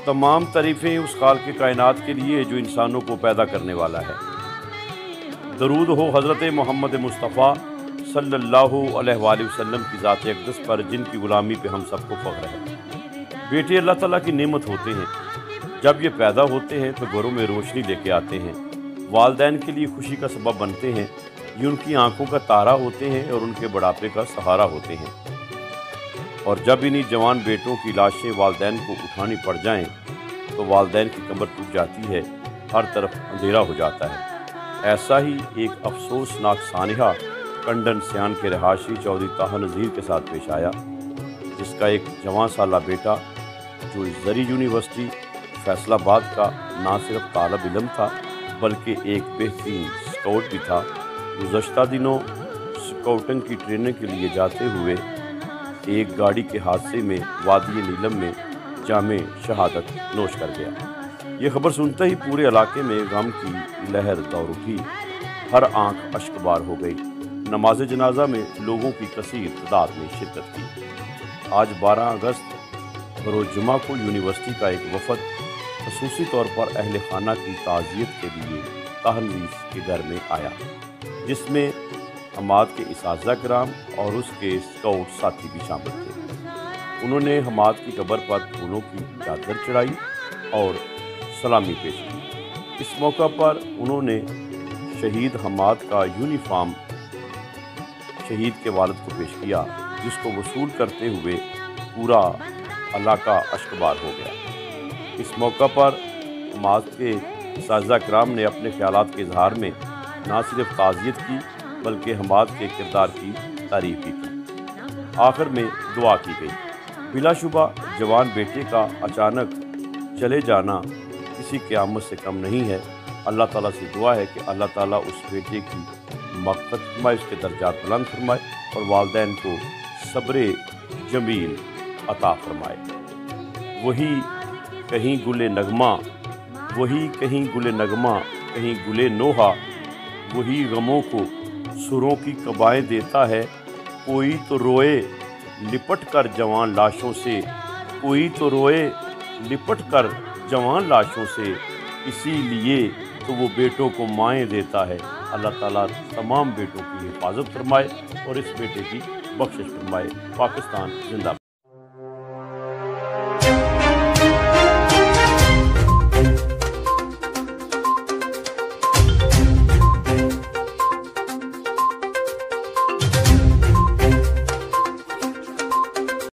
तमाम तारीफ़ें उस खालिक़ कायनात के लिए जो इंसानों को पैदा करने वाला है। दरूद हो हज़रत मोहम्मद मुस्तफ़ा सल्लल्लाहु अलैहि वसल्लम की ज़ात अक़दस पर, जिनकी ग़ुलामी पे हम सबको फ़ख्र है। बेटे अल्लाह ताला की नेमत होते हैं। जब ये पैदा होते हैं तो घरों में रोशनी लेके आते हैं, वालिदैन के लिए खुशी का सबब बनते हैं। ये उनकी आंखों का तारा होते हैं और उनके बुढ़ापे का सहारा होते हैं। और जब इन्हीं जवान बेटों की लाशें वालिदैन को उठानी पड़ जाएं तो वालिदैन की कमर टूट जाती है, हर तरफ अंधेरा हो जाता है। ऐसा ही एक अफसोसनाक सानिहा कंडन सियान के रहाशी चौधरी ताहा नज़ीर के साथ पेश आया, जिसका एक जवान साला बेटा जो ज़री यूनिवर्सिटी फैसलाबाद का ना सिर्फ तालब इल्म था बल्कि एक बेहतरीन स्काउट भी था, गुज़श्ता दिनों स्काउटिंग की ट्रेनिंग के लिए जाते हुए एक गाड़ी के हादसे में वादी नीलम में जामे शहादत नोश कर गया। ये खबर सुनते ही पूरे इलाके में गम की लहर दौड़ उठी, हर आंख अश्कबार हो गई। नमाज जनाजा में लोगों की कसीर तादाद ने शिरकत की। आज 12 अगस्त बरोज़ जुमा को यूनिवर्सिटी का एक वफद ख़ुसूसी तौर पर अहल खाना की ताज़ियत के लिए ताहा नज़ीर के घर में आया, जिसमें हमाद के इसाज़ा कराम और उसके स्काउट साथी भी शामिल थे। उन्होंने हमाद की कब्र पर फूलों की चादर चढ़ाई और सलामी पेश की। इस मौका पर उन्होंने शहीद हमाद का यूनिफॉर्म शहीद के वालिद को पेश किया, जिसको वसूल करते हुए पूरा इलाका अश्कबार हो गया। इस मौका पर हमाद के इसाज़ा कराम ने अपने ख्यालात के इजहार में ना सिर्फ ताज़ियत की बल्कि हमाद के किरदार की तारीफ़ भी की। आखिर में दुआ की गई। बिलाशुबा जवान बेटे का अचानक चले जाना किसी क़यामत से कम नहीं है। अल्लाह ताला से दुआ है कि अल्लाह ताला उस बेटे की मग़फ़िरत फरमाए, उसके दर्जात बुलंद फरमाए और वालिदैन को सब्र जमील अता फरमाए। वही कहीं गुले नगमा, वही कहीं गुले नगमा, कहीं गुले नोहा, वही गमों को सुरों की कबाएँ देता है। कोई तो रोए लिपट कर जवान लाशों से, कोई तो रोए लिपट कर जवान लाशों से, इसीलिए तो वो बेटों को माएँ देता है। अल्लाह ताला तमाम बेटों की हिफाजत फरमाए और इस बेटे की बख्शिश फरमाए। पाकिस्तान जिंदाबाद।